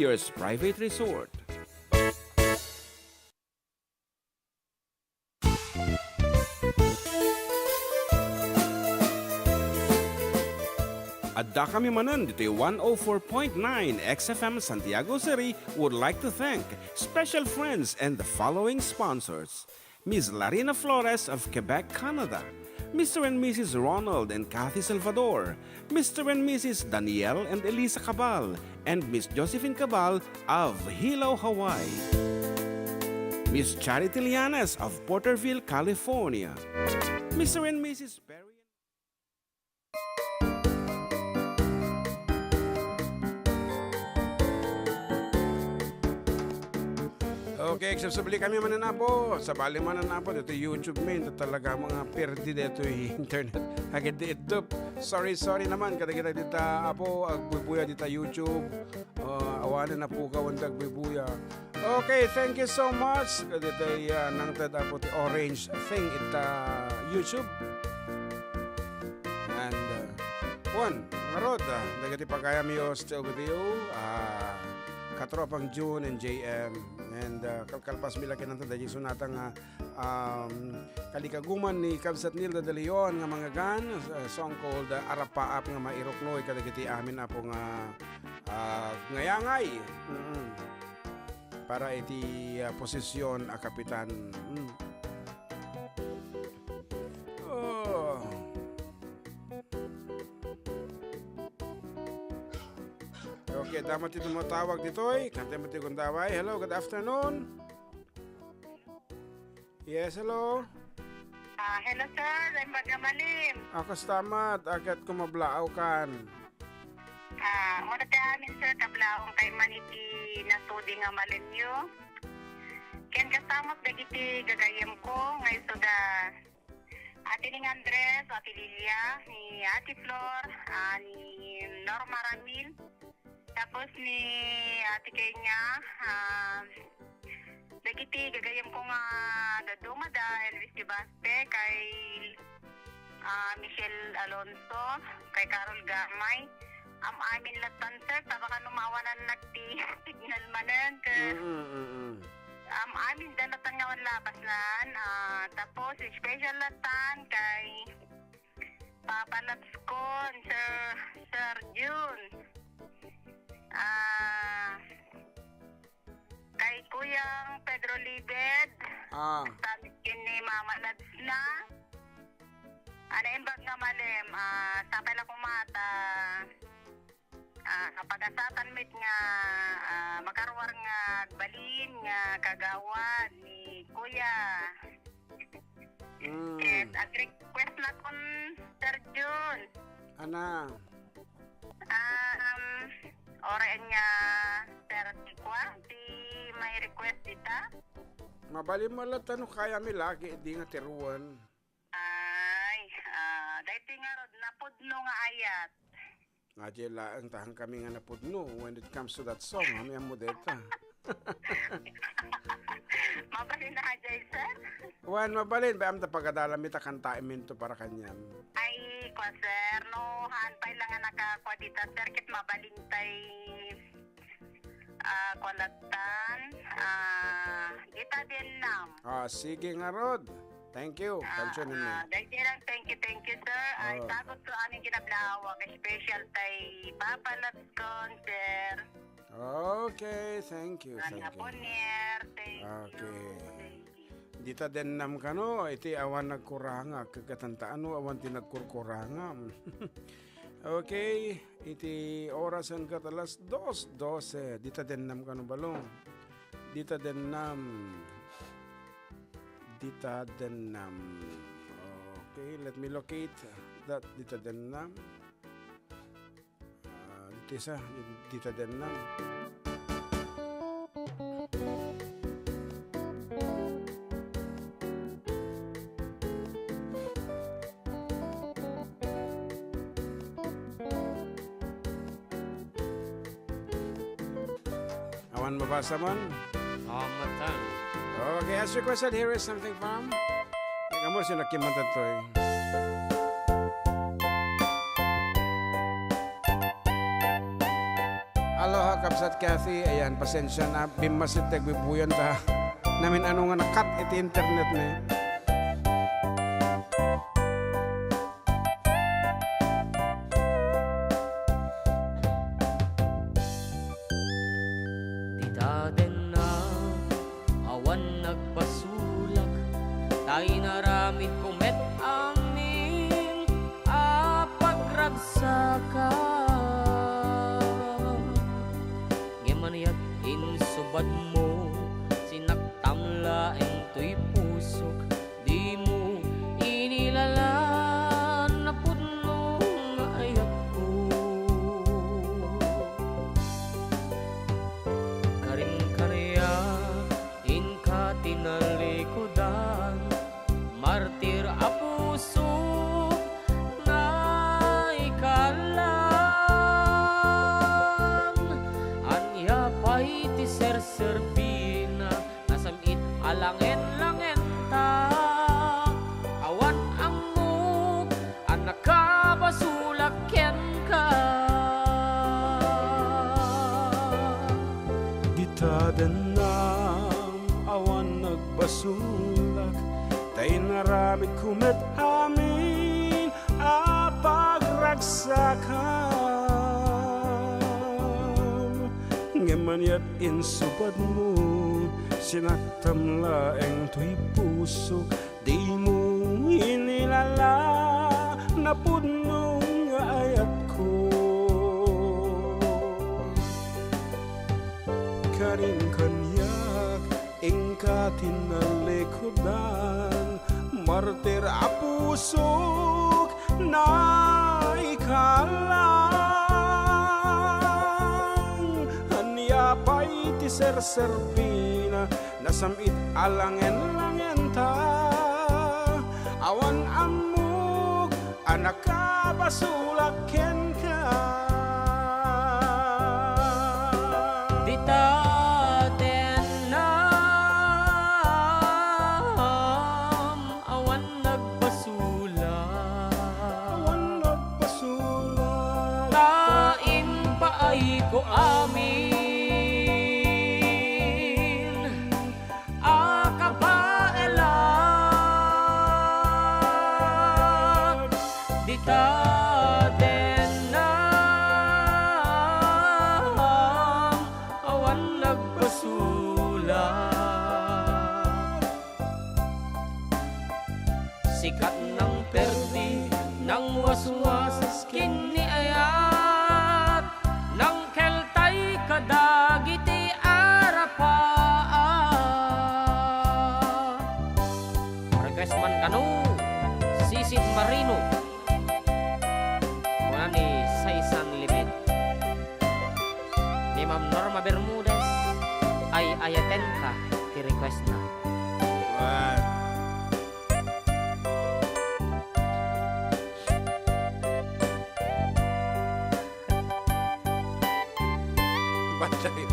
Year's private resort. Adda kami manan dito yung 104.9 XFM Santiago City would like to thank special friends and the following sponsors. Ms. Larina Flores of Quebec, Canada. Mr. and Mrs. Ronald and Kathy Salvador. Mr. and Mrs. Danielle and Elisa Cabal. And Miss Josephine Cabal of Hilo, Hawaii. Miss Charity Lianas of Porterville, California. Mr. and Mrs. Perry. Okay, except sa bali kami mananapo. Sa bali mananapo, dito YouTube main. Ito talaga mga perdi dito yung internet. Agad dito. Sorry naman. Kada kita dito apo, agbubuya dito YouTube. Awanan na po ka, wandag bubuya. Okay, thank you so much. Dito nang tada po orange thing ita YouTube. And one, marod. Dagati pagkaya miyo still with you. Katropang June and JM and kalkalpas mila kinanta dahil sunatang kalikaguman ni Kabsat Nilda de Leon nga mga gan song called Arapaap nga mairoknoy kadagiti amin na po nga ngayangay para iti posisyon a kapitan. Okay, damat ito mo tawag dito eh. Kante mo ito kong tawag. Hello, good afternoon. Yes, hello. Hello sir, I'm Magamalim. Ako stamat, agad kumablaaw kan. Muna tayo amin sir, tablaong kay maniti na tudi nga malimyo. Ken kasamot dagiti gagayem ko, ngayon so da Ate ning Andres, Ate Lilia, ni Ate Flor, ni Norma Ramil, tapos ni Ate Kenya, dagiti gagayem ko nga dadumada Elvis Dibaste kay Michelle Alonso, kay Carol Gamay, amin latan sir, tabaka numawanan nagti signal manen kay amin danatan nga labas nan, tapos special latan kay Papa Lapskon, Sir June, kay Kuyang Pedro Libed, sabi ni Mama Ladsna, imbag nga malim, sapay lang kumata, kapag asatan mit nga, makarwar nga balin nga kagawan ni Kuya. At ag-request na kung Sir June. Ana? Oran niya Sir Tikwa, di may request dita? Mabali mo lang tanong kaya mi lagi, di nga tiruan. Ay, dahil nga rod, napudno nga ayat. Najela, ang tahang kami nga napudno when it comes to that song. Kami ang modeta. Mabalin na Jay, sir? Wan, mabalin. Ba am ta pagkadala mita kantain minto para kanyan. Ay, kwa sir, no, hanpay lang nga nakakwa dita, sir, kit mabalintay kwalatan, kita din nam. Sige nga, Rod. Thank you. Pansyonin mo. Thank you, sir. Ay, sagot ko aming ginablawag, special tay Papa Lapskon, sir. Okay, thank you. Thank you. Okay. Dita din nam ka no, iti awan nagkuranga, kagatantaan no, awan tinagkurkuranga. Okay, iti orasan ka talas 2:12. Dita din nam ka no balong. Dita din nam. Okay, let me locate that Dita din nam. Dita din nam. Awan mabasa man? Matan. Okay, as requested, here is something from... Tingnan mo, sinakimatan to eh. Hello? Kapsat Kathy, ayan, pasensya na, bimasit tagbibuyan ta. Namin ano nga nakat iti internet na eh. Daden na awan nagpasulak, tayo naramid kumet amin apagragsakan. Gimaniyat insubad mo, sinaktamla to'y pusok, di mo inilalan na punong ayat ko. Karin-karya inka tinalikodan, martir a puso na ikalan. Anya pa'y ti serserbina, nasamit alangen-langen ta. Awan amok, anak ka basulakyan ka. Ditaden na awan nagbasulak, tay naramid kumet amin apagragsakan. Ngemanyat insubad mo, sinaktam laeng to'y puso, di mo inilala na punong ayat ko. Karing kanyak ingka tinalikodan, martir a pusok na ikalang. Anya pa'y ti serserbina, nasamit alangen-langen ta. Awan amok, anak ka basulakyan ka. Ditaden na awan nagpasulak, Awan nagbasulak, tain paay ko amin akapaelag. Ditaden na awan nagpasulak, sikat ng perdi ng waswas kiniayat, ng keltay kadagiti arapaan. Request man kanu Sisid Marino, muna ni Saisan Limit, ni Ma'am Norma Bermudez, ay ayaten ka ti request na. Wan. Bacay.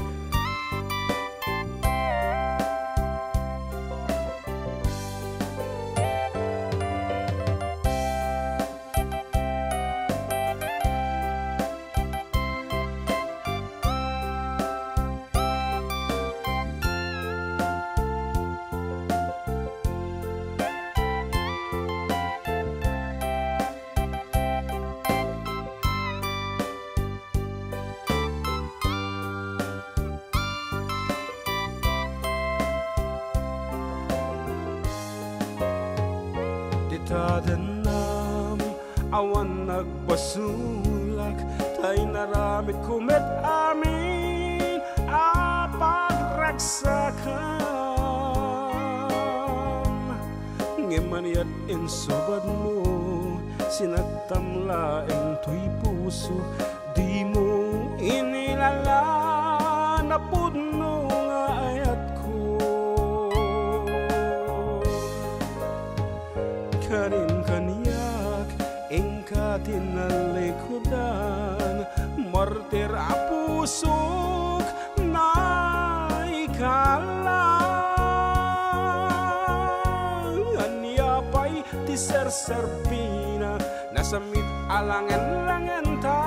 Ditadenam awan nagbasulak, tay naramid kumet amin apagragsakan. Ngemanyat insubad mo, sinaktam laeng to'y puso, di mo inilala na puno nga ayat ko. Karin kanyak ingka tinalikodan, martir a pusok na ikalang. Anya pa'y ti serserbina, nasamit alangen-langen ta.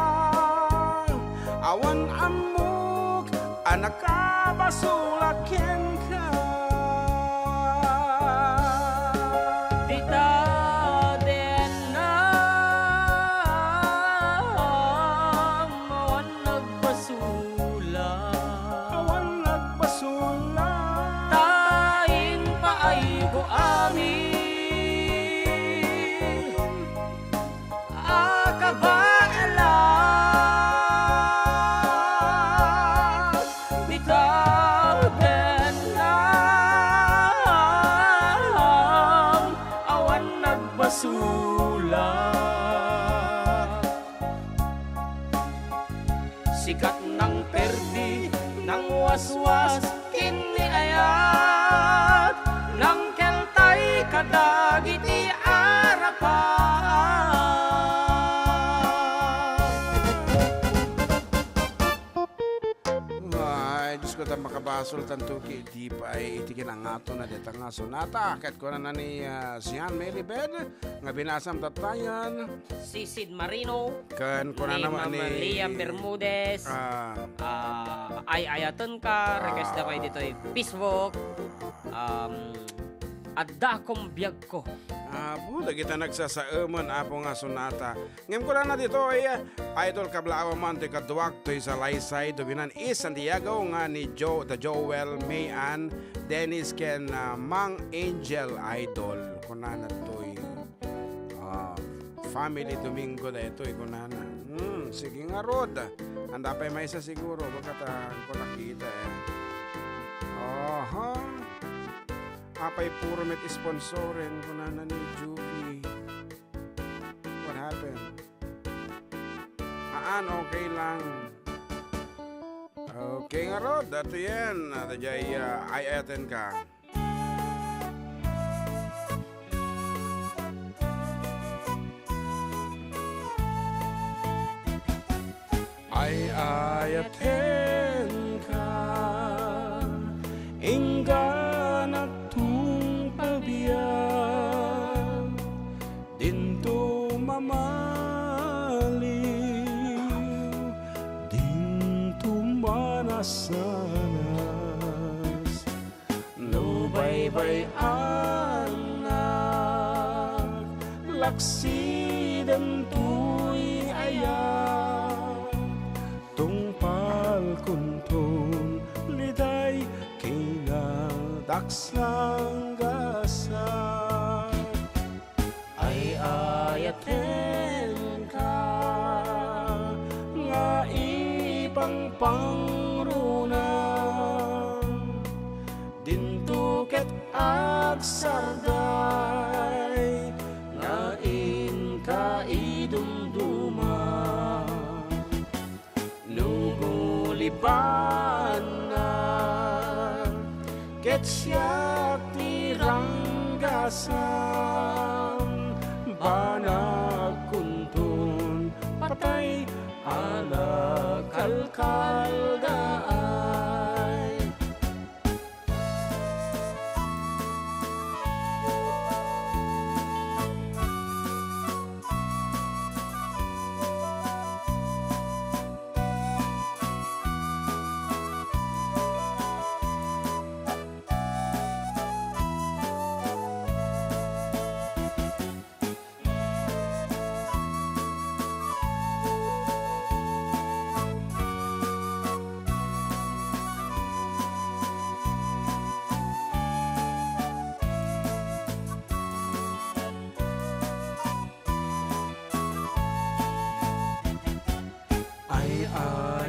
Awan amok, nakabasulakin ka. Dita din na awan nagbasula. Awan nagbasula. Taing paaygo amin. Akabaalas bitaw din na awan nagbasula. Sikat ng perdi ng waswas kiniayat ng keltay kadagiti arapan. Ay, Diyos ko tayo makabasol tanto ki di pa ay itikin ang ato na deta nga sonata. Kahit ko na ni Sian Melibed nga binasam tatayan. Si Sid Marino, Kan ko na ni naman Mama Liam Bermudez, ay ayaton ka, request na kayo dito ay Peace Walk, adda akong biyag ko. Buda kita nagsasaeman apo nga sonata. Ngem ko na dito ay idol kablaawa man to kaduwag to sa Laysay Dobinan is Santiago nga ni Joel Mayan Dennis ken Mang Angel idol kunana toy family Domingo da ito kunana. Sige nga rod. Anda pa may isa siguro bagata ko nakita Aha. Apay puro met sponsorin kunana ni Juby. What happened? Okay lang. Okay nga rod. Dato yan. Dajay ayaten ka. Ayaten ka. Inggan at dinto mamaliw, dinto manasanas, no baybay anak, laksidan tuy ayak, tungpal kuntong liday kinadaksang gasal. Ayaten ka nga ipang pangrunang dinto ket agsarday nga inka idumduma nuguliban na ket siya tiranggasan banag kuntun patay ala kalkal daay.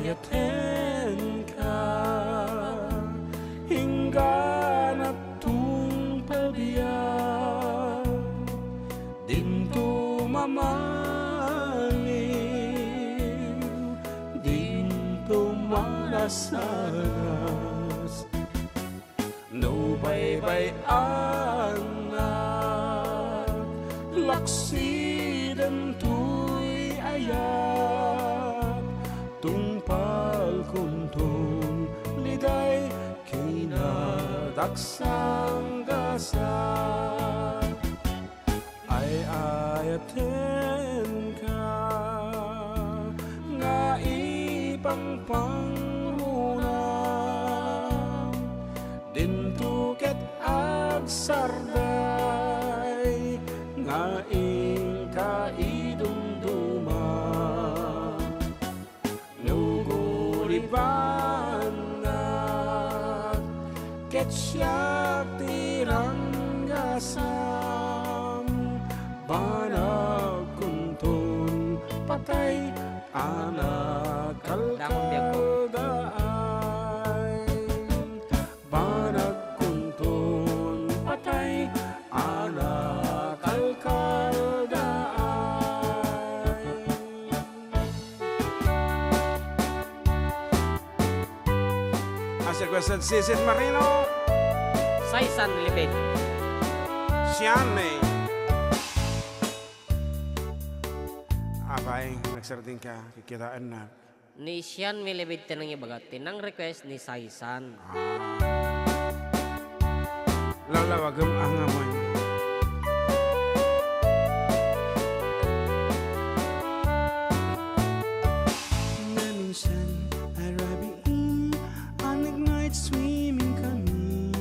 Ayaten ka hingga natong pabiyag dinto mamaliw dinto malasanas no baybay anak laksidan tuy ayak tungpal kuntong liday kinadaksang gasal. Ay ayaten ka nga ipang pangruna nagsarday nga ingka idumduma luguribanat ket siya tiranggasam banag kuntun patay anak kalkaldaan banag kuntun patay anak kalkaldaan. As requested, Sisit Marino, Saysan Libid. Sian May. Abay, nagsarating ka, kikitaan na. Ni Sian Milibid tinang ibagat. Tinang request ni Saysan. Lalawagam ang amoy. Naminsan, arabiin, on the night swimming kami.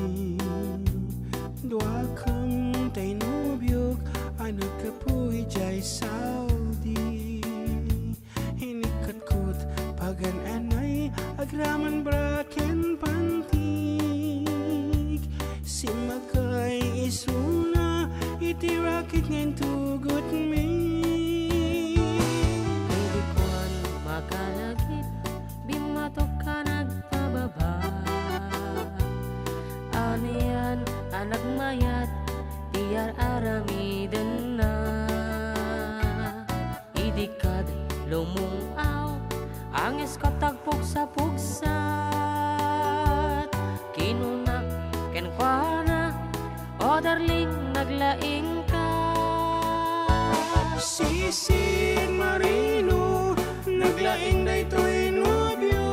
Dua kang tay nubyog, anak kapuy jay Saudi. Hinikatkot, pagan anay, agraman braken pantig. Simakay isuna, itirakit ngayon tugot me. Hindi kuan makalagit, bimatok ka nagpababa. Aniyan, anak mayat, tiyar aramidan na. Idikad, lumungaw, ang eskot tagpuksa-puksat. Kinuna, kenkwana, o darling, naglaing ka. Sisit Marino, naglaing na ito'y nubyog.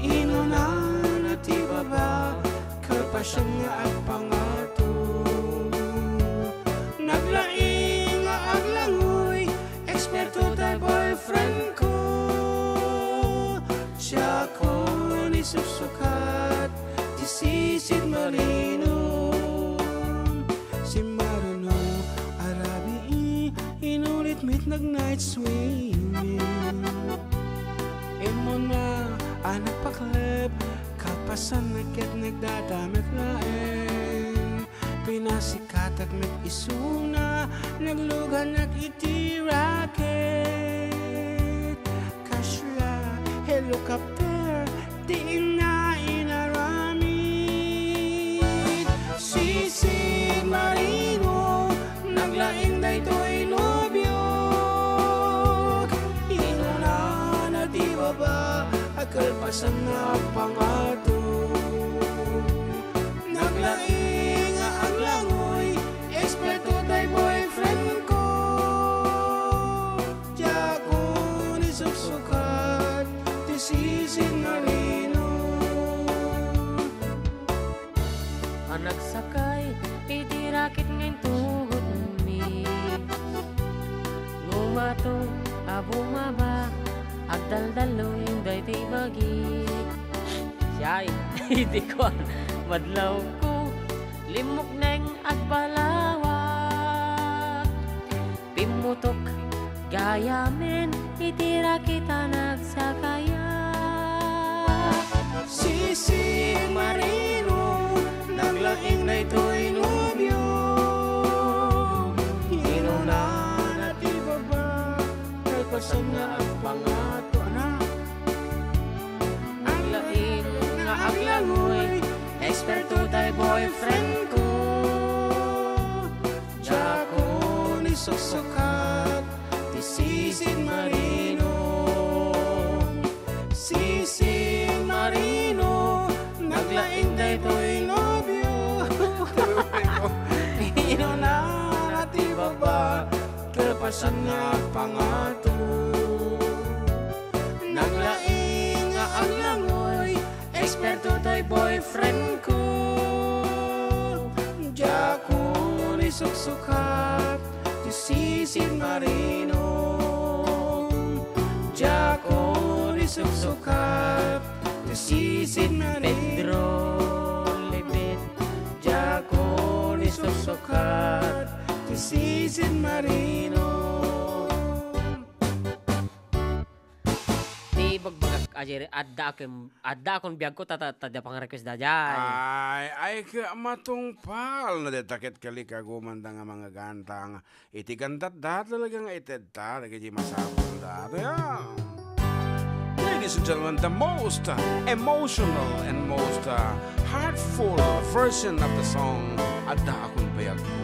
Inuna na ti baba, kapasyan nga at pangato. Naglaing nga aglangoy, eksperto tayo boyfriend ko. Siya ko ni susukat, ti Sisit Marino. Si Marino, arabi inulit-mit nag-night swimming. Imo na, anak pakleb, kapasan nagket nagdadamit laeng. Pinasikat at mag-isuna, naglugan nag-itiraket. Kasya, helicopter, diin na inaramid. Sisit Marino, naglaing na ito'y nubyog. Inuna na di baba, akalpasan na pangato. Naglaing nga ang langoy, eksperto tayo boyfriend ko. Diya ko ni susukat, ti Sisit Marino. Anak sakay, itirakit ngayon tugot mi. Ngumato, abumaba, agdaldalo yung dayti bagi. Siya'y, hindi ko madlaw ko, limok neng agbalawat. Pimutok, gayamin, itirakit anak sakaya. Sisit Marino, naglaing na ito'y nubyog. Inuna na di baba, kalpasan na ang pangato na. Ang laing nga aglangoy, eksperto tayo boyfriend ko. Diya ko ni susukat, ti Sisit Marino. Sisit Marino, naglaing na ito'y nobyo. Inuna na di baba, kalpasan na pangato. Naglaing nga ang langoy, eksperto tayo boyfriend ko. Diya ko ni susukat, ti Sisit Marino. Diya ko ni susukat, ti Sisit Marino. Pedro Libid, sukat ti Sisid Marino. Di bagbagak ajere adda akong biyag ko tata pang request da dyan. Ay ka matungpal na detakit kali kagumanda nga mga gantang iti kantat da talaga nga ited ta lagi masapon da. Ladies and gentlemen, the most emotional and most heartful version of the song Adda Akong Payag Ko.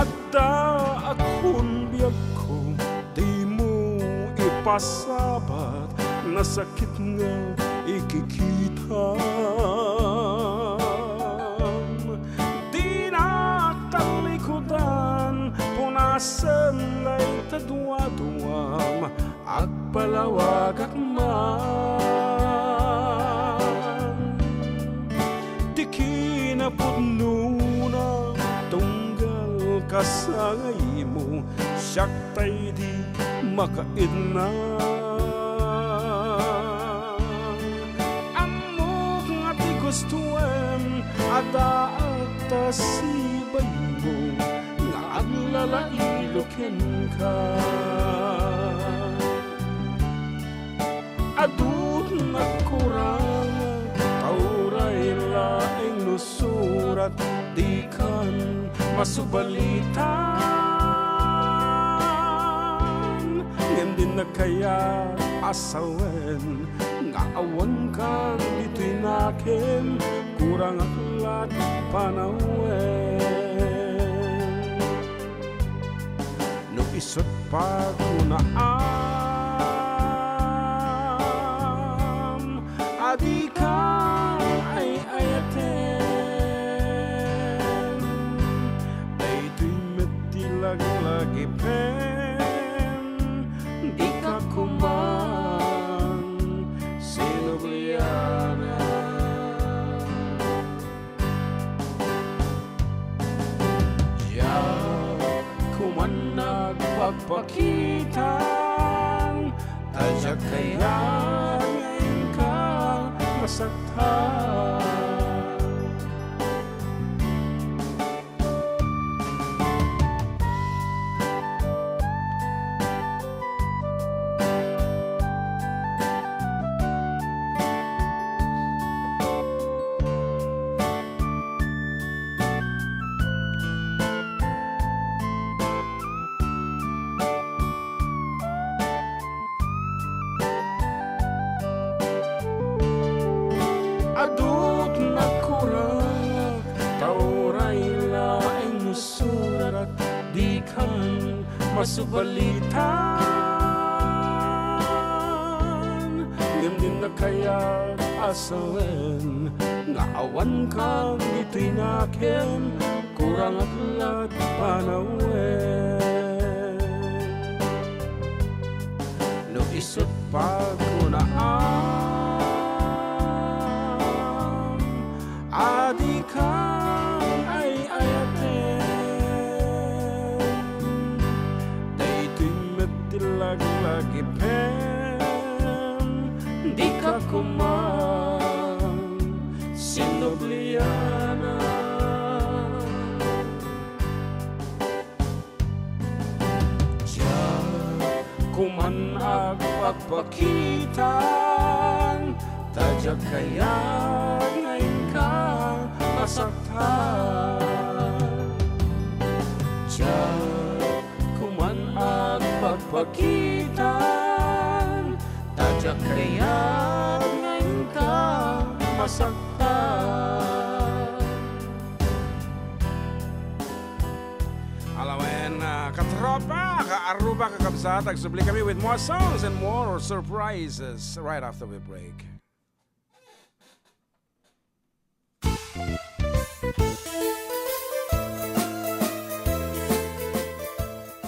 Adda akong biyag ko, di mo ipasabat na sakit nga ikikita. Di na talikodan, punasan lay tadwa-duwam, agpalawag akman. Di kinapudno na tunggal kasangay mo, siyak tay di makaidna. Amok nga ti gustuan, ada ata sibay mo, nga aglalailoken ka. Adut na kurang, tauray laing nusurat, di kan masubalitan. Ngayon din na kaya asawen, nga awan kang dito'y nakin, kurang aklat panawen. No isot pa kunaan, adi ka ay ayaten. Dayto'y metilag-lagi pen, di ka kuman sinubliana. Diyak kuman nagpagpakitan, tadyak kaya ngayon ka masaktan. Adut na kurang, tauray laing nusurat, di kan masubalitan. Ngayon din na kaya asawen, nga awan kang dito'y nakin, kurang aklat panawen. No isot pag kunaan, adi ka ay ayaten. Dayto'y metilag-lagi pen, di ka kuman sinubliana. Diyak kuman agpagpakitan, tadyak kaya ngayon ka masaktan. Diyak kuman agpagpakitan, tadyak kaya ngayon ka masaktan. Alawen, katropa, kaaruba, kakabsat, agsubli kami with more songs and more surprises right after we break.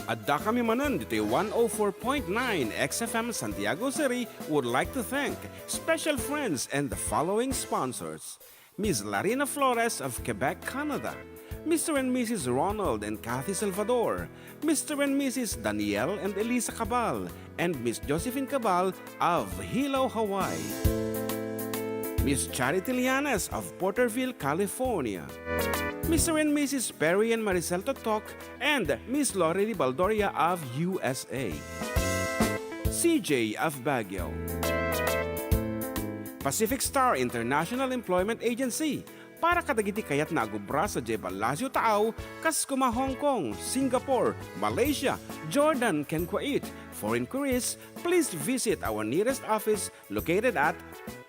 Adda kami manan dito 104.9 XFM Santiago City would like to thank special friends and the following sponsors. Ms. Larina Flores of Quebec, Canada. Mr. and Mrs. Ronald and Kathy Salvador. Mr. and Mrs. Danielle and Elisa Cabal. And Miss Josephine Cabal of Hilo, Hawaii. Miss Charity Lianes of Porterville, California. Mr. and Mrs. Perry and Maricel Totok, and Miss Lori Baldoria of USA. CJ of Baguio. Pacific Star International Employment Agency, para kadagiti kayat na agubra sa Jebal Lazio Tao, Kaskuma, Hong Kong, Singapore, Malaysia, Jordan, ken Kuwait. For inquiries, please visit our nearest office located at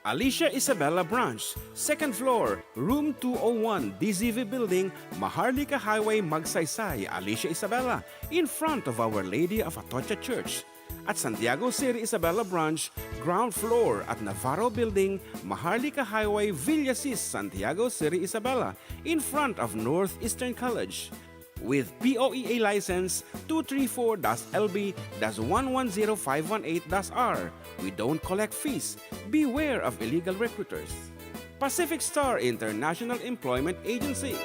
Alicia Isabella Branch, 2nd floor, room 201, DZV Building, Maharlika Highway, Magsaysay, Alicia Isabella, in front of Our Lady of Atocha Church. At Santiago City Isabella Branch, ground floor at Navarro Building, Maharlika Highway, Villasis, Santiago City Isabella, in front of Northeastern College. With POEA license 234-LB-110518-R. We don't collect fees. Beware of illegal recruiters. Pacific Star International Employment Agency.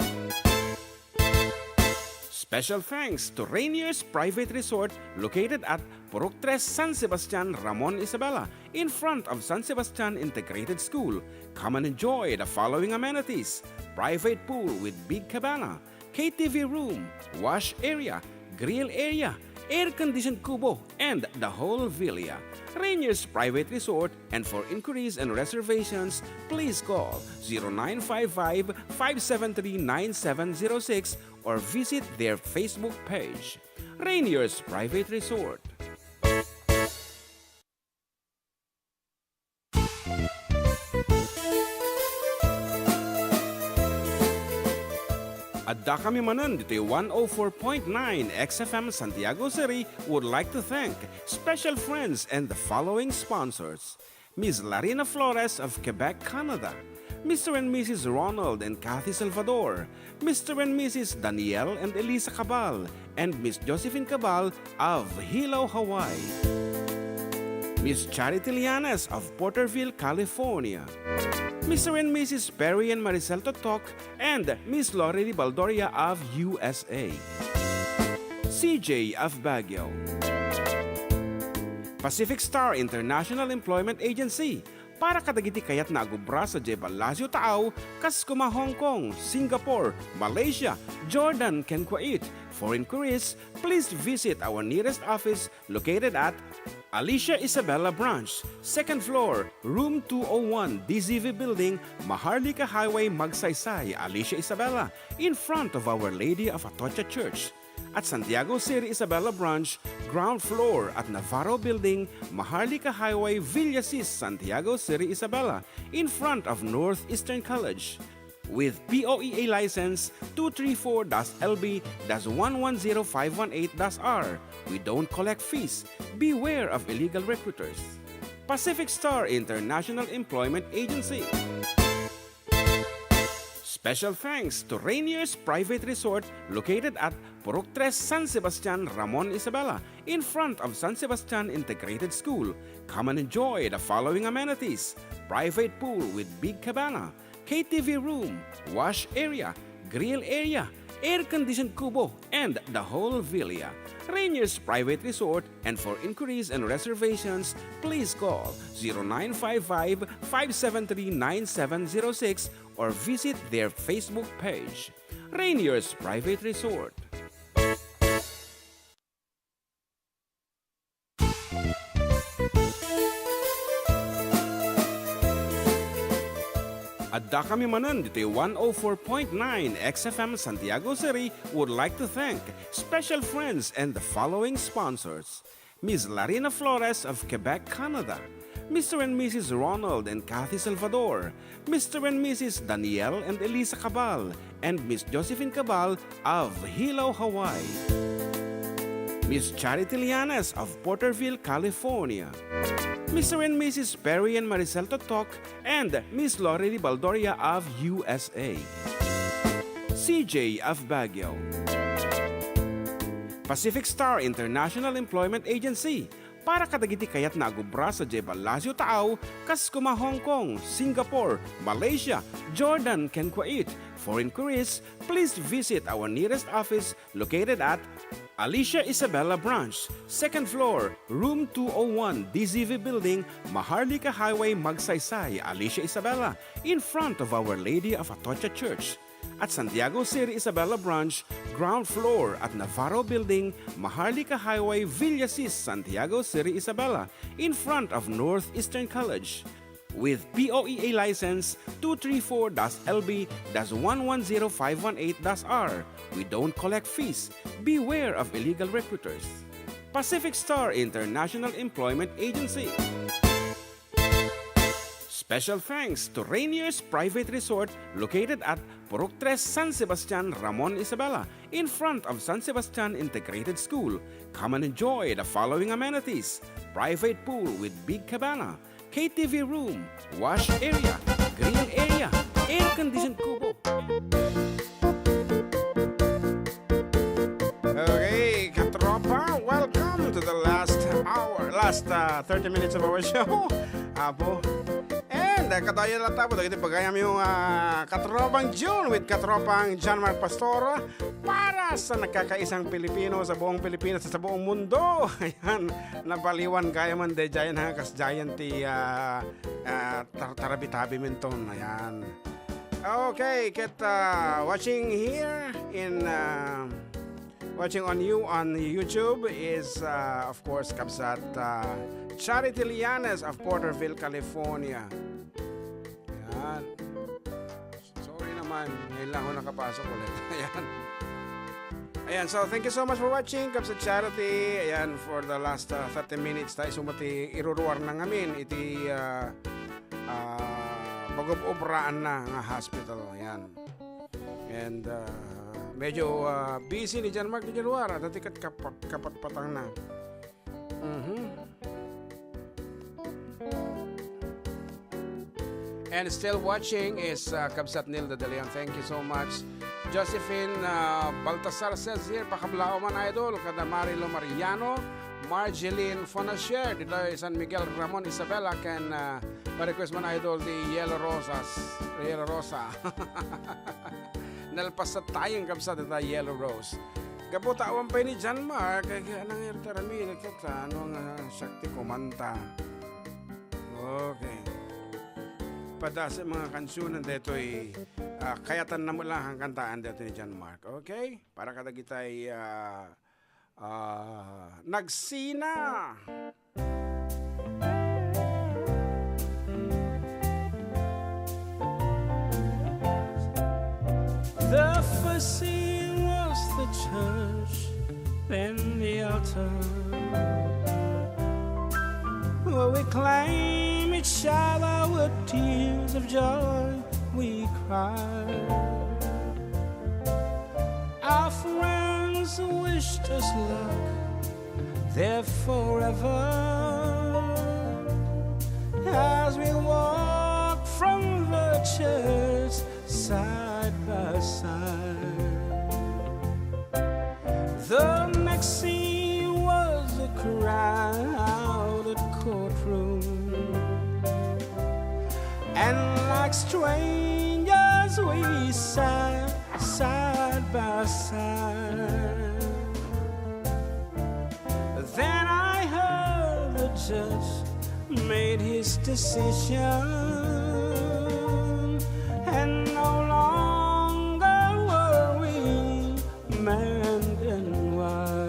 Special thanks to Rainier's Private Resort located at Purok 3, San Sebastian, Ramon Isabela, in front of San Sebastian Integrated School. Come and enjoy the following amenities: private pool with big cabana, KTV room, wash area, grill area, air-conditioned kubo, and the whole villa. Rainier's Private Resort, and for inquiries and reservations, please call 0955-573-9706 or visit their Facebook page. Rainier's Private Resort. Adda kami manan dito 104.9 XFM Santiago City would like to thank special friends and the following sponsors: Ms. Larina Flores of Quebec, Canada, Mr. and Mrs. Ronald and Kathy Salvador, Mr. and Mrs. Danielle and Elisa Cabal, and Miss Josephine Cabal of Hilo, Hawaii. Miss Charity Lianes of Porterville, California. Mr. and Mrs. Perry and Maricel Totok, and Miss Lori Baldoria of USA. CJ of Baguio. Pacific Star International Employment Agency, para kadagiti kayat na agubra sa Jebal Lazio Tao, Kaskuma, Hong Kong, Singapore, Malaysia, Jordan, ken Kuwait. For inquiries, please visit our nearest office located at Alicia Isabella Branch, 2nd floor, room 201, DZV Building, Maharlika Highway, Magsaysay, Alicia Isabella, in front of Our Lady of Atocha Church. At Santiago City Isabella Branch, ground floor at Navarro Building, Maharlika Highway, Villasis, Santiago City Isabella, in front of Northeastern College. With POEA license 234-LB-110518-R. We don't collect fees. Beware of illegal recruiters. Pacific Star International Employment Agency. Special thanks to Rainier's Private Resort located at Purok 3, San Sebastian, Ramon Isabela, in front of San Sebastian Integrated School. Come and enjoy the following amenities: private pool with big cabana, KTV room, wash area, grill area, air-conditioned kubo, and the whole villa. Rainier's Private Resort, and for inquiries and reservations, please call 0955-573-9706 or visit their Facebook page. Rainier's Private Resort. Adda kami manan dito 104.9 XFM Santiago City would like to thank special friends and the following sponsors: Ms. Larina Flores of Quebec, Canada, Mr. and Mrs. Ronald and Kathy Salvador, Mr. and Mrs. Danielle and Elisa Cabal, and Miss Josephine Cabal of Hilo, Hawaii. Miss Charity Lianes of Porterville, California. Mr. and Mrs. Perry and Maricel Totok, and Miss Lori Baldoria of USA. CJ of Baguio. Pacific Star International Employment Agency, para kadagiti kayat na agubra sa Jebalasyo Taaw, kas kuma Hong Kong, Singapore, Malaysia, Jordan, ken Kuwait. For inquiries, please visit our nearest office located at Alicia Isabella Branch, 2nd floor, room 201, DZV Building, Maharlika Highway, Magsaysay, Alicia Isabella, in front of Our Lady of Atocha Church. At Santiago City Isabella Branch, ground floor at Navarro Building, Maharlika Highway, Villasis, Santiago City Isabella, in front of Northeastern College. With POEA license 234-LB-110518-R. We don't collect fees. Beware of illegal recruiters. Pacific Star International Employment Agency. Special thanks to Rainier's Private Resort located at Purok 3 San Sebastian, Ramon Isabela, in front of San Sebastian Integrated School. Come and enjoy the following amenities: private pool with big cabana, KTV room, wash area, green area, air-conditioned kubo. Okay, katropa, welcome to the last 30 minutes of our show. Apo. And katayo lang tapo, ito pagayam yung katropang June with katropang John Mark Pastora para sa nagkakaisang Pilipino sa buong Pilipinas sa buong mundo. Ayan, napaliwan kaya man de giant hangas giant ti tarabitabi minton. Ayan. Okay, get watching here in watching on YouTube is of course Kabsat Charity Lianes of Porterville, California. Ayan. Sorry naman, ngayon lang ako nakapasok ulit. Ayan. Ayan, so thank you so much for watching Kabsat Charity. Ayan, for the last 30 minutes tayo sumati iruruar na ngamin iti bagop-obraan na nga hospital. Ayan. And medyo busy ni John Mark ni Januar at tikat kapatpatang na. And still watching is Kabsat Nilda De Leon. Thank you so much. Josephine Baltasar says here, pakablao man idol, kada Marilo Mariano, Marjeline Fonasher, dito San Miguel Ramon Isabela, can pa-request man idol di Yellow Rosa. Nalpasat tayong Kabsat ita Yellow Rose. Kaputawan pa ni John Mark, kaya nang irtarami, kita, anong sakti kumanta. Okay. Pada sa mga kansunan dito ay kayatan na mo lang ang kantaan dito ni John Mark. Okay? Para kada kita ay nagsina. The first scene was the church, then the altar, where we claim each other with tears of joy we cried. Our friends wished us luck there forever as we walk from the church side by side. The next scene was a crowded courtroom, and like strangers we sat side by side. Then I heard the judge made his decision, and no longer were we man and wife.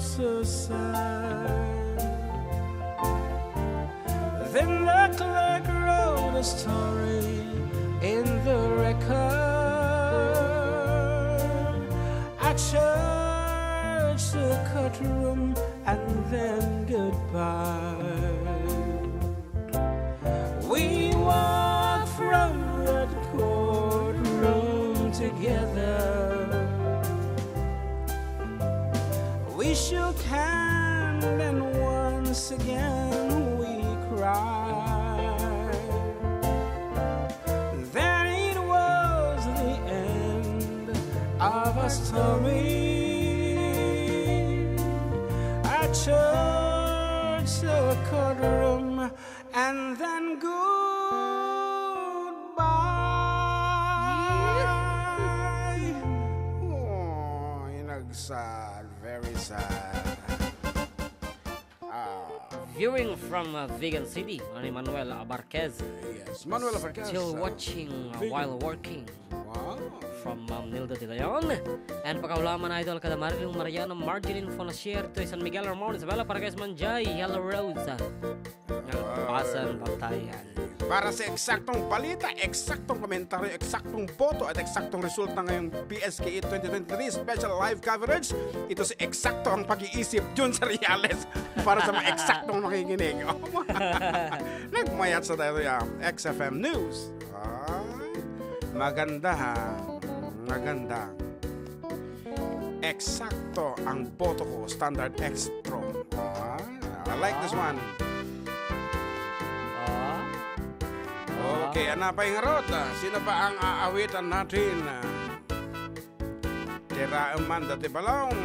closer side. Then the clerk wrote a story in the record. I church, the courtroom, and then goodbye. We walked from that courtroom together. We shook hands and once again we cried. Then it was the end of our story. I chose the courtroom and then goodbye. Oh, sad, very sad. Viewing from Vegan City, ani Manuel Abarquez. Yes, Manuel Abarquez. Still watching while working. Wow. From Nilda de Leon. And pagkaulaman idol kada Marilyn Mariano Marjorie Fonasier to San Miguel Ramon Isabela Parques Manjay Yellow Rose. Pasan Pantayan. Para sa eksaktong balita, eksaktong komentaryo, eksaktong boto at eksaktong resulta ngayong PSKE 2023 special live coverage, ito si eksakto ang pag-iisip Jun sa Reales para sa mga eksaktong makikinig. Nagmayat sa tayo yung XFM News. Maganda ha. Maganda. Eksakto ang boto ko. Standard extra. I like this one. Okay, ano pa yung harot? Sino pa ang aawitan natin? Tira man dati balong.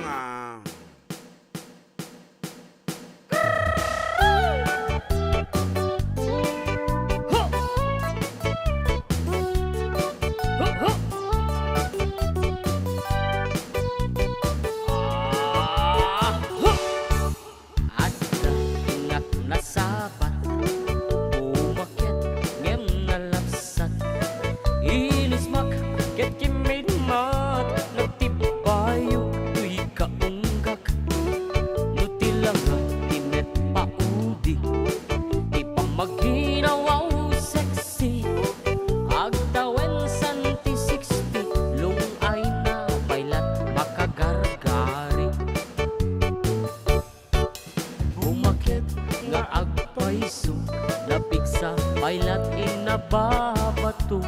Bailat inababato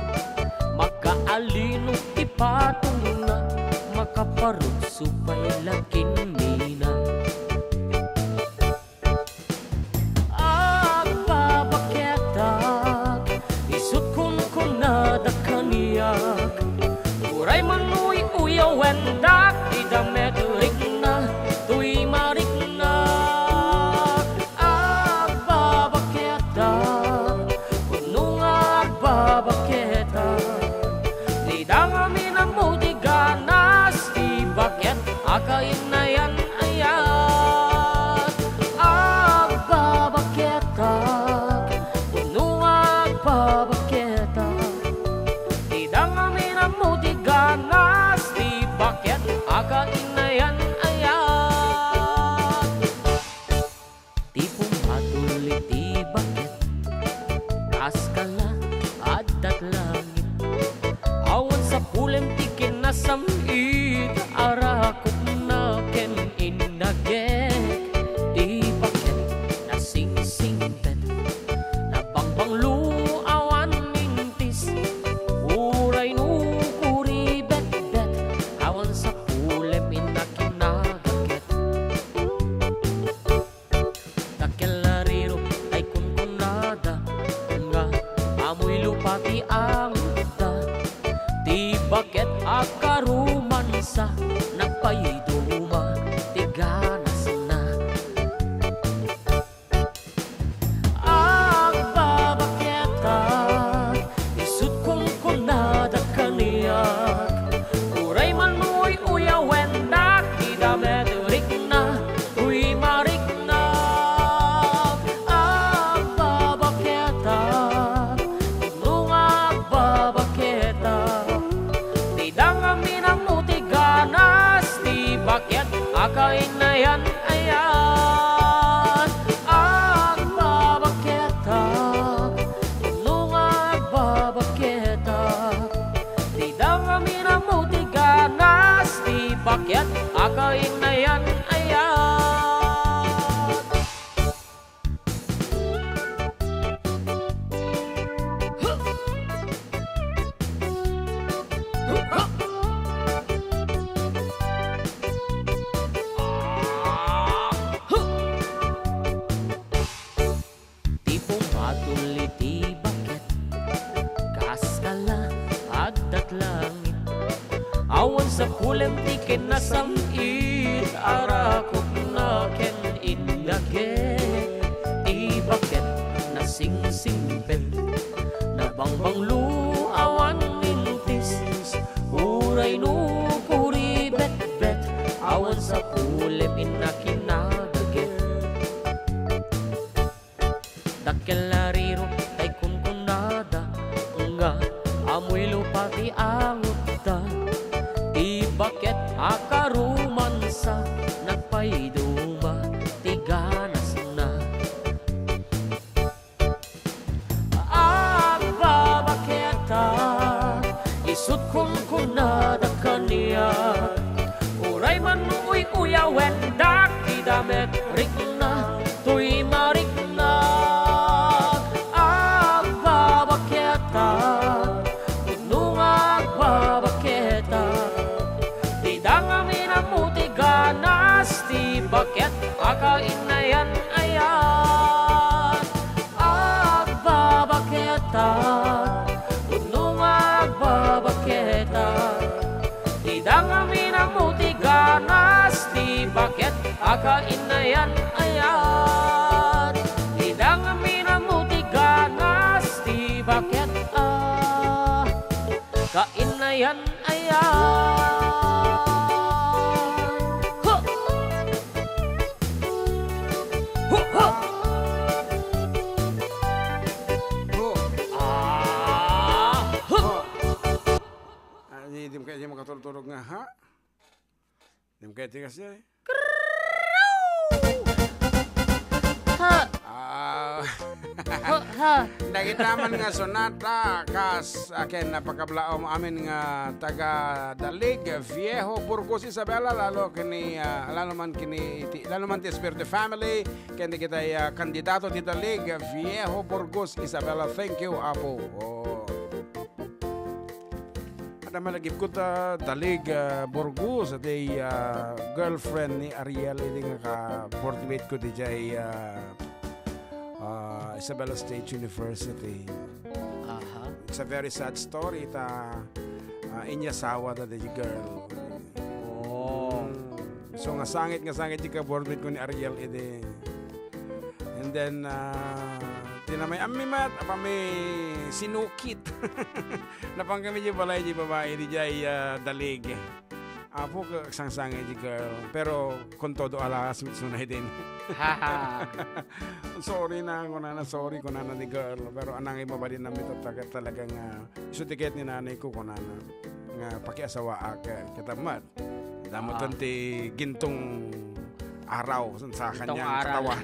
makaalino ipatong na makaparod supay lakin mina agbabaketak isut kun kunada kaniyak uray manuy uyaw wendak idamedlik na tuy marik na akain na yan ayat agbabaketak puno agbabaketak tidang amin ang muti ganas di bakit akain na yan ayat tipong matulit di bakit kaskala adat langit awan sa pulem tikin na samit arakot inagek di bakit na sing-singpet na bangbangluawan mintis uray nukuri bet-bet awan sa pulem inakinagakit takelariro ay kunkunada nga amoy lupati ang da di bakit akarumansa nagpayduma ganas na agbabaketak isut kong kunada kaniyak uray manuy uya wendak idamedrik na tuy marik na agbabaketak nung agbabaketak yan, ayan. Agbabaketa, nung agbabaketa, di daw kami namuti ganas, di bakit akain na yan, ayan. Tipong matuliti bakit kaskala agdat langit awan sa kulem tikin na samit arakot na ken indagit ti bakit na sing-singpet na bangbang luawan mintis uray no puri bet-bet awan sa kulem inakinagagit dakkelariro tay kunkunada nga amoy lupa ti angot da ti bakit akaruman sa nagpaiduma ti ganas na agbabaketa isut kunkunada kaniya uray man uy uyawen dak ti damet rik na tuy marik na agbabaketa nung agbabaketa di dangami na muti ganas ti bakit akain na yan ayan agbabaketa nung agbabaketa di dangami na muti ganas ti bakit akain na yan ayan di dangami na muti ganas ti bakit kain na yan ayan huh! Huh! Huh! Huh! Hindi mo kayo makatulog nga, ha? Hindi mo kayo tigas niya, eh. Ha! Ha! Nagitaman nga sonata kas akin napakablaom amin nga taga Dalig Viejo Burgos Isabela lalo man ti Espiritu Family kani kita kandidato ti Dalig Viejo Burgos Isabela. Thank you apo. Ada malagip ko ta Dalig Burgos at girlfriend ni Ariel ini nga ka boardmate ko di jay Isabela State University. It's a very sad story ta inyasawa ta the girl. So nga sangit di ka boardmate ko ni Ariel ide. And then tinamay amimat apa may sinukit. Napang kami di balay di babae di jay Dalig. Apo ka sang-sangit di girl. Pero kung todo alas mitsunay din. Sorry ko na ni girl. Pero anang iba ba din namin talagang isutiket ni nanay ko ko na nga pakiasawa katamat. Damutan ti gintong araw sa kanyang katawan.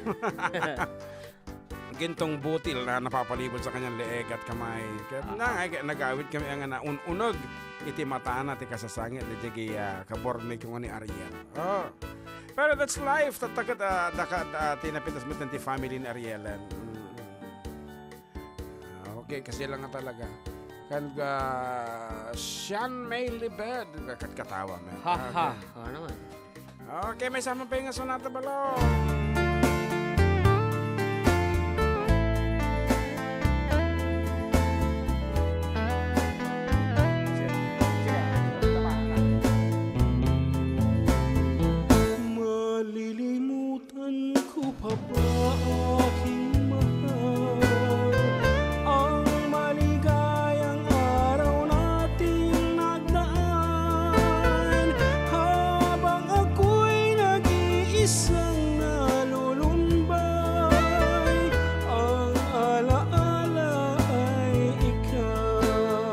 Gintong butil na napapalibot sa kanyang leeg at kamay. Kaya nagawit kami ang unog iti mataan at ikasasangit iti kaborme ko ni Ariel. Pero that's life. Tatakat tinapitas mo ti family ni Arielan. Okay, kasi lang nga talaga. Kan Sean May Libed. Katawa man. Ha. Ano naman? Okay, may sama pa yung sonata balo. Malilimutan ko pa ba aking mahal ang maligayang araw nating nagdaan habang ako'y nag-iisang nalulumbay ang alaala ay ikaw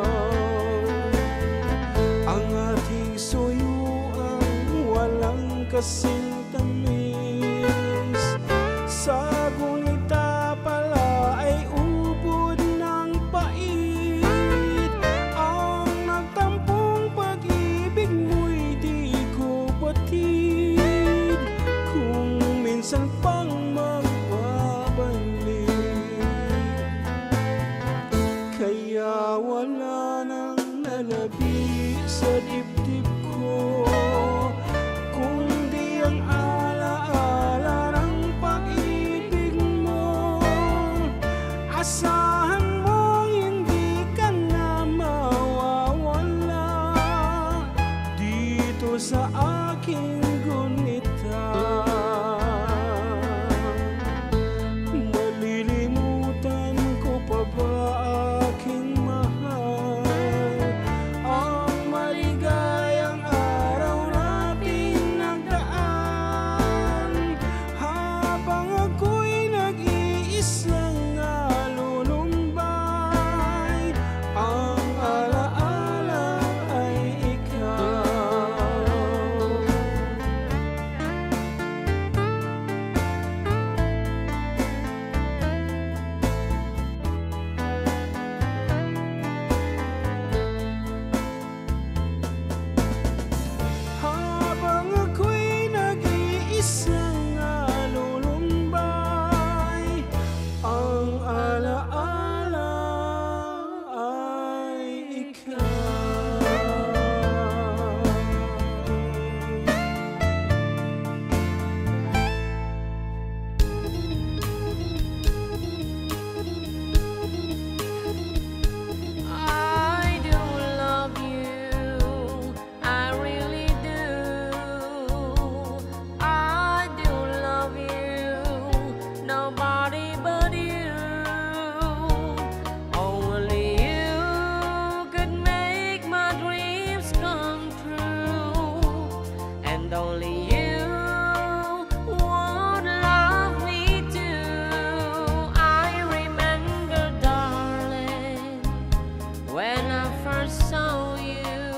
ang ating suyuan walang kasing tamis minsan pang magbabalik. Kaya wala nang nalabi sa dibdib ko, kundi ang alaala ng pag-ibig mo. Asahan mo hindi ka na mawawala dito sa aking gunita. Malilimutan ko pa ba aking mahal ang maligayang araw natin nagdaan, habang ako'y nag-iisang nalulumbay. Ang alaala ay ikaw. Habang ako'y nag-iisang nalulumbay, ang alaala ay ikaw. I do love you, I really do. I do love you, nobody but you. Only you could make my dreams come true, and only you would love me too. I remember, darling, when I first saw you,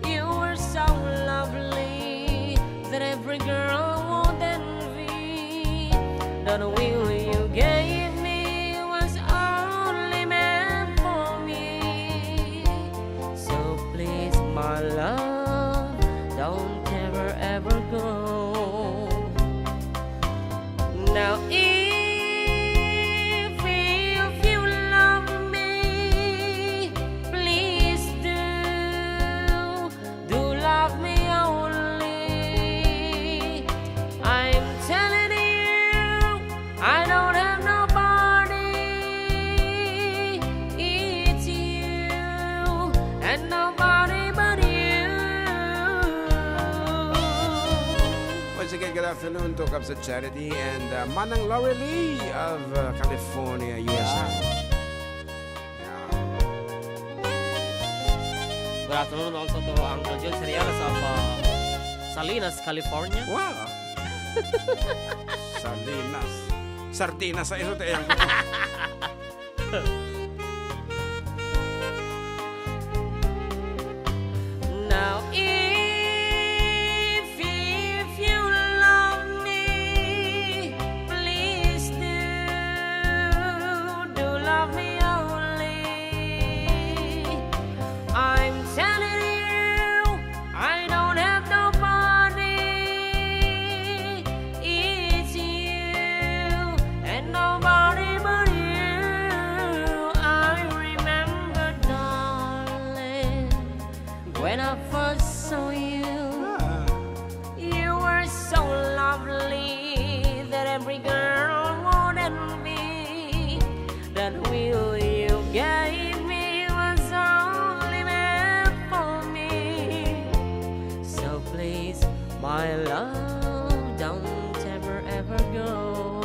you were so lovely that every girl would envy. The will you gave me was only meant for me. So please, my love, don't ever go. Now if you love me, please do love me only. I'm telling you, I don't have nobody. It's you and nobody but you. Once again, good afternoon to Kabsat Charity and Manang Laurel Lee of California, USA. Yeah. Good afternoon also to Uncle John Serialas of Salinas, California. Wow! Sardinas. Sardinas sa iso tayo. Now if you love me, please do love me only. I'm telling you, I don't have nobody. It's you and nobody but you. I remember, darling, when I first saw you, you were so lovely that every girl would envy. That will you gave me was only meant for me. So please, my love, don't ever go.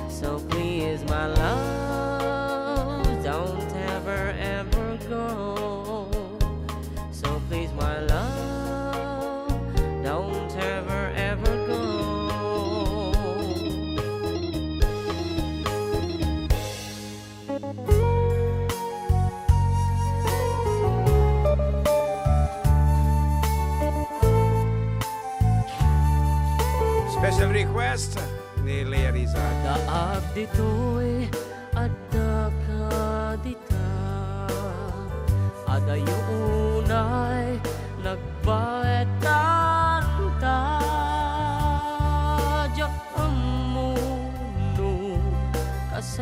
So please, my love, don't ever go. So please, my love, don't ever go. Special request ni Lea Rizal. Daag dito'y adda ka dita, adayo unay nagbaetan ta.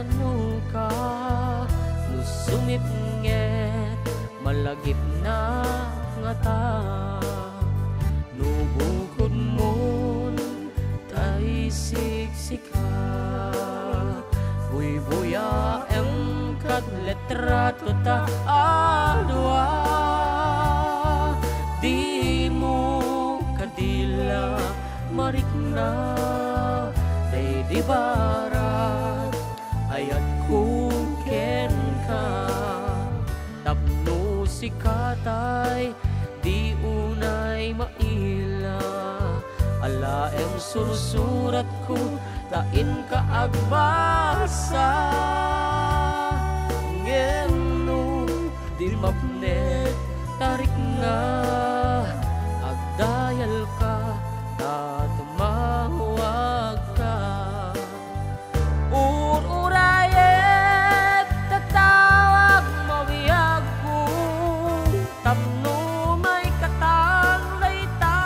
kasano ka nusumip nget malagip na nga ta nubukod mon tay siksika buy-buya em kat letrato ta adwa di mo kadila marikna tay di barat ayat kuken ka tapno si katay di unay maila ala em susurat ko tain ka agbasa ngeno di mapnet tarik nga agdayal ka ta tumawag ka urayet tatawag mawiyag ko tapno may katang layta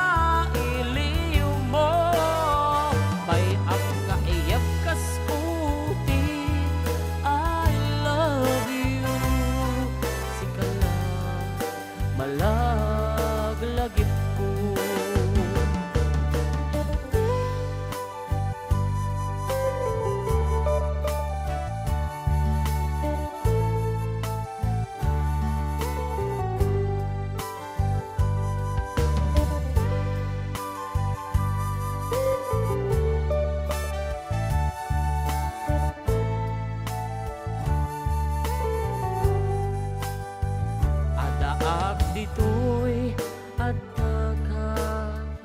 iliw mo may ang nga iyap kaskuti I love you sikala malaglagip ko adaak ditoy adda ka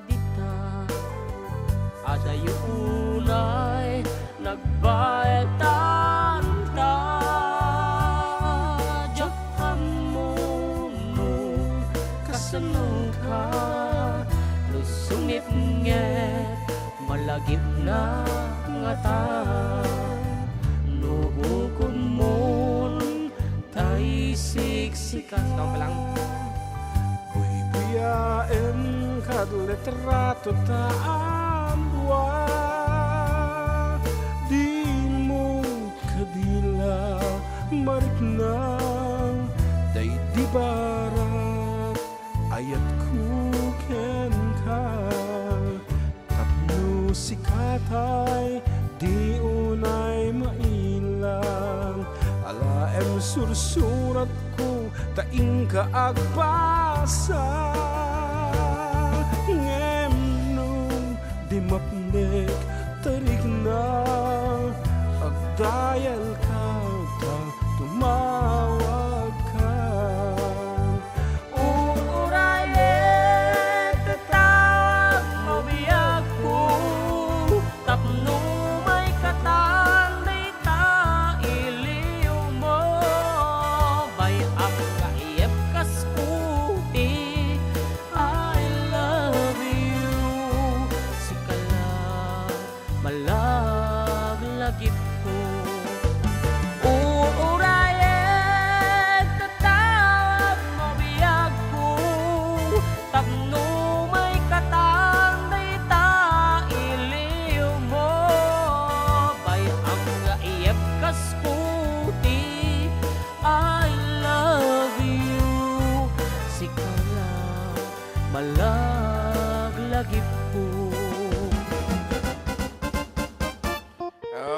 dita adayunay nagbayad tanta jakam mo kasano ka lusungit nget malagip na nga ta nubukod mon tay siksikas ka pa lang Buy-buyain kad letrato ta amwa di mo kadila mariknang day di barat ayat kuken ka tapno si katay di unay mailang ala em sursurat ko taing ka agbasa ngem nung di mapnek tarik na agdayal ka ta tumawag ka urayet tatawag mawiyag ko tapno may katang layta iliw mo bay ang kaiyap kaskuti I love you sikala malaglagip ko urayet tatawag mawiyag ko tapno may katang layta iliw mo bay ang kaiyap kaskuti I love you sikala malaglagip ko.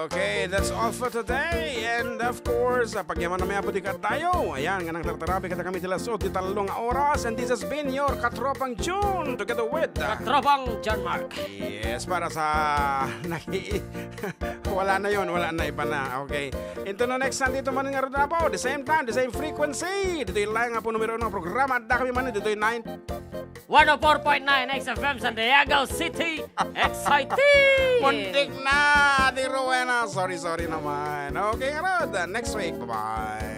Okay, that's all for today. And of course, pagyaman na may aputikad tayo. Ayan, nga nang tartarabi kita kami tila so, titalong oras. And this has been your Katropang June together with... Katropang John Mark. Yes, para sa... wala na yun, wala na, iba na. Okay. Into no next Sunday, ito man nga rin na po. The same time, the same frequency. Dito yung lang nga po numero ng programa. At kami man, dito yung 104.9 XFM San Diego City. Exciting! Muntik na! Di Rowena. Sorry naman. Okay, Rod. Next week. Bye-bye.